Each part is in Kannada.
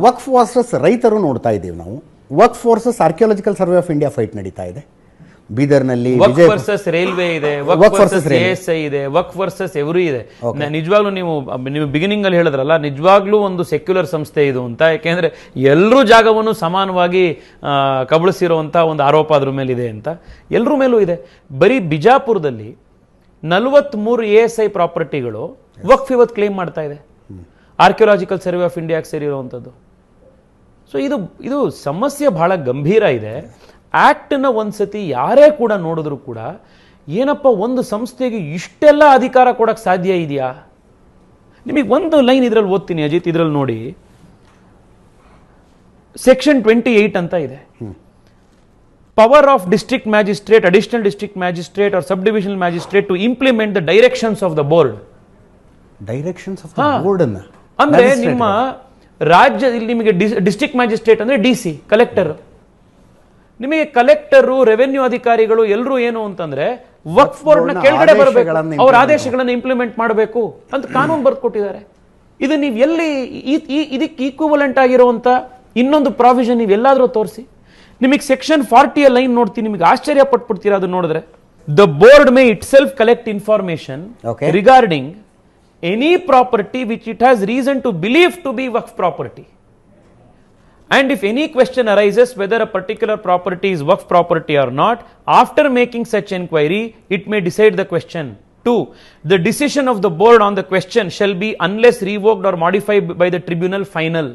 ವಕ್ಫ್ ವರ್ಸಸ್ ರೈತರು ನೋಡ್ತಾ ಇದ್ದೀವಿ ನಾವು. ವಕ್ಫ್ versus archaeological survey of India fight ನಡೀತಾ ಇದೆ ಬೀದರ್ನಲ್ಲಿ. ವಕ್ಫ್ ವರ್ಸಸ್ ರೈಲ್ವೆ ಇದೆ, ವಕ್ಫ್ ವರ್ಸಸ್ ASI ಇದೆ, ವಕ್ಫ್ ವರ್ಸಸ್ ಎವ್ರಿ ಇದೆ. ನಿಜವಾಗ್ಲೂ ನೀವು ಬಿಗಿನಿಂಗ್ ಅಲ್ಲಿ ಹೇಳಿದ್ರಲ್ಲ, ನಿಜವಾಗ್ಲೂ ಒಂದು ಸೆಕ್ಯುಲರ್ ಸಂಸ್ಥೆ ಇದು ಅಂತ. ಯಾಕೆಂದ್ರೆ ಎಲ್ಲರೂ ಜಾಗವನ್ನು ಸಮಾನವಾಗಿ ಕಬಳಿಸಿರುವಂತ ಒಂದು ಆರೋಪ ಅದ್ರ ಮೇಲೆ ಇದೆ ಅಂತ. ಎಲ್ಲರ ಮೇಲೂ ಇದೆ. ಬರೀ ಬಿಜಾಪುರದಲ್ಲಿ 43 ASI ಪ್ರಾಪರ್ಟಿಗಳು ವಕ್ಫ್ ಇವತ್ತು ಕ್ಲೇಮ್ ಮಾಡ್ತಾ ಇದೆ, ಆರ್ಕಿಯಾಲಜಿಕಲ್ ಸರ್ವೆ ಆಫ್ ಇಂಡಿಯಾಗೆ ಸೇರಿರುವಂಥದ್ದು. ಸೊ ಇದು ಸಮಸ್ಯೆ ಬಹಳ ಗಂಭೀರ ಇದೆ. ಆಕ್ಟ್ನ ಒಂದ್ಸತಿ ಯಾರೇ ಕೂಡ ನೋಡಿದ್ರು ಕೂಡ ಏನಪ್ಪ ಒಂದು ಸಂಸ್ಥೆಗೆ ಇಷ್ಟೆಲ್ಲ ಅಧಿಕಾರ ಕೊಡಕ್ಕೆ ಸಾಧ್ಯ ಇದೆಯಾ? ನಿಮಗೆ ಒಂದು ಲೈನ್ ಇದ್ರಲ್ಲಿ ಓದ್ತೀನಿ ಅಜಿತ್, ಇದ್ರಲ್ಲಿ ನೋಡಿ, ಸೆಕ್ಷನ್ 28 ಅಂತ ಇದೆ. Power of district magistrate, additional district magistrate or sub divisional magistrate to implement the directions of the board. Directions of the board ಅಂದ್ರೆ ನಿಮ್ಮ ರಾಜ್ಯದಲ್ಲಿ ನಿಮಗೆ ಡಿಸ್ಟ್ರಿಕ್ಟ್ ಮ್ಯಾಜಿಸ್ಟ್ರೇಟ್ ಅಂದ್ರೆ DC ಕಲೆಕ್ಟರ್, ನಿಮಗೆ ಕಲೆಕ್ಟರು, ರೆವೆನ್ಯೂ ಅಧಿಕಾರಿಗಳು ಎಲ್ಲರೂ ಏನು ಅಂತಂದ್ರೆ ವಕ್ಫ್ ಬೋರ್ಡ್ ನ ಕೆಳಗಡೆ ಬರಬೇಕು, ಅವ್ರ ಆದೇಶಗಳನ್ನು ಇಂಪ್ಲಿಮೆಂಟ್ ಮಾಡಬೇಕು ಅಂತ ಕಾನೂನು ಬರ್ದು ಕೊಟ್ಟಿದ್ದಾರೆ. ಇದು ನೀವು ಎಲ್ಲಿ ಇದಕ್ಕೆ ಈಕ್ವಿವಲೆಂಟ್ ಆಗಿರುವಂತ ಇನ್ನೊಂದು ಪ್ರಾವಿಷನ್ ನೀವು ಎಲ್ಲಾದ್ರೂ ತೋರಿಸಿ. ನಿಮಗೆ ಸೆಕ್ಷನ್ 40 ಲೈನ್ ನೋಡ್ತೀನಿ, ನಿಮಗೆ ಆಶ್ಚರ್ಯ ಪಟ್ಬಿಡ್ತೀರಾ ಅದು ನೋಡಿದ್ರೆ. The board May it self collect information regarding any property which it has reason to believe to be waqf property, and if any question arises whether a particular property is waqf property or not, after making such inquiry it may decide the question. 2, the decision of the board on the question shall be unless revoked or modified by the tribunal final.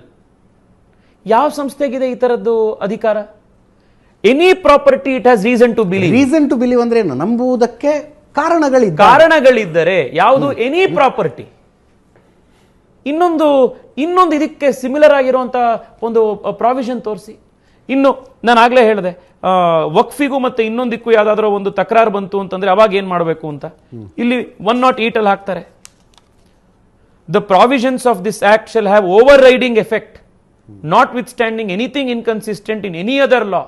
ಯಾವ ಸಂಸ್ಥೆಗಿದೆ ಈ ತರದ್ದು ಅಧಿಕಾರ? Any property it has reason to believe ಅಂದ್ರೆ ನಂಬುವುದಕ್ಕೆ ಕಾರಣಗಳಿದ್ದರೆ ಯಾವುದು? Any property. ಇನ್ನೊಂದು ಇದಕ್ಕೆ ಸಿಮಿಲರ್ ಆಗಿರುವಂತ ಒಂದು ಪ್ರಾವಿಷನ್ ತೋರಿಸಿ. ಇನ್ನು ನಾನು ಆಗ್ಲೇ ಹೇಳಿದೆ, ವಕ್ಫಿಗೂ ಮತ್ತೆ ಇನ್ನೊಂದಕ್ಕೂ ಯಾವ್ದಾದ್ರೂ ಒಂದು ತಕರಾರು ಬಂತು ಅಂತಂದ್ರೆ ಅವಾಗ ಏನ್ ಮಾಡಬೇಕು ಅಂತ ಇಲ್ಲಿ 108 ಅಲ್ಲಿ ಹಾಕ್ತಾರೆ. The provisions of this act shall have overriding effect notwithstanding anything inconsistent in any other law.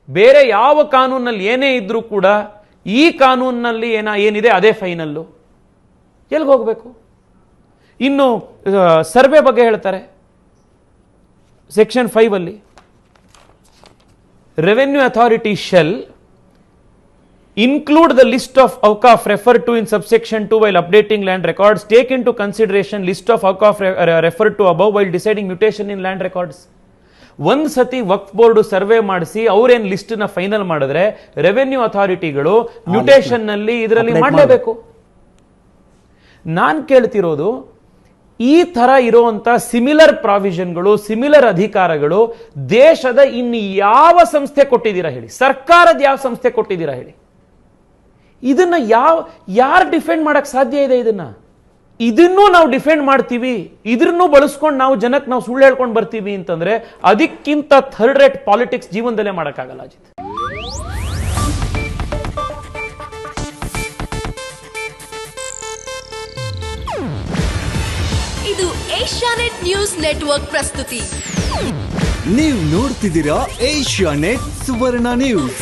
ಬೇರೆ ಯಾವ ಕಾನೂನಲ್ಲಿ ಏನೇ ಇದ್ರೂ ಕೂಡ ಈ ಕಾನೂನಿನಲ್ಲಿ ಏನಿದೆ ಅದೇ ಫೈನಲ್ಲು. ಎಲ್ಲಿಗೆ ಹೋಗಬೇಕು? ಇನ್ನು ಸರ್ವೆ ಬಗ್ಗೆ ಹೇಳ್ತಾರೆ ಸೆಕ್ಷನ್ 5 ಅಲ್ಲಿ, revenue authority shell include the list of awqaf referred to in subsection 2 while updating land records. Take into consideration list of awqaf referred to above while deciding mutation in land records. ಒಂದ್ ಸತಿ ವಕ್ಫ್ ಬೋರ್ಡ್ ಸರ್ವೆ ಮಾಡಿಸಿ ಅವ್ರೇನ್ ಲಿಸ್ಟ್ ನ ಫೈನಲ್ ಮಾಡಿದ್ರೆ ರೆವೆನ್ಯೂ ಅಥಾರಿಟಿಗಳು ಮ್ಯೂಟೇಷನ್ ನಲ್ಲಿ ಇದರಲ್ಲಿ ಮಾಡಲೇಬೇಕು. ನಾನ್ ಕೇಳ್ತಿರೋದು, ಈ ತರ ಇರುವಂತ ಸಿಮಿಲರ್ ಪ್ರಾವಿಷನ್ಗಳು, ಸಿಮಿಲರ್ ಅಧಿಕಾರಗಳು ದೇಶದ ಇನ್ನು ಯಾವ ಸಂಸ್ಥೆ ಕೊಟ್ಟಿದ್ದೀರಾ ಹೇಳಿ? ಸರ್ಕಾರದ ಯಾವ ಸಂಸ್ಥೆ ಕೊಟ್ಟಿದ್ದೀರಾ ಹೇಳಿ? ಇದನ್ನ ಯಾರು ಡಿಫೆಂಡ್ ಮಾಡಕ್ ಸಾಧ್ಯ ಇದೆ? ಇದನ್ನೂ ನಾವು ಡಿಫೆಂಡ್ ಮಾಡ್ತೀವಿ, ಇದ್ರನ್ನೂ ಬಳಸ್ಕೊಂಡು ನಾವು ಜನಕ್ಕೆ ನಾವು ಸುಳ್ಳು ಹೇಳ್ಕೊಂಡು ಬರ್ತೀವಿ ಅಂತಂದ್ರೆ ಅದಕ್ಕಿಂತ ಥರ್ಡ್ ರೇಟ್ ಪಾಲಿಟಿಕ್ಸ್ ಜೀವನದಲ್ಲೇ ಮಾಡಕ್ಕಾಗಲ್ಲ ಅಜಿತ್. ಇದು ಏಷ್ಯಾನೆಟ್ ನ್ಯೂಸ್ ನೆಟ್ವರ್ಕ್ ಪ್ರಸ್ತುತಿ. ನೀವು ನೋಡ್ತಿದ್ದೀರಾ ಏಷ್ಯಾನೆಟ್ ಸುವರ್ಣ ನ್ಯೂಸ್.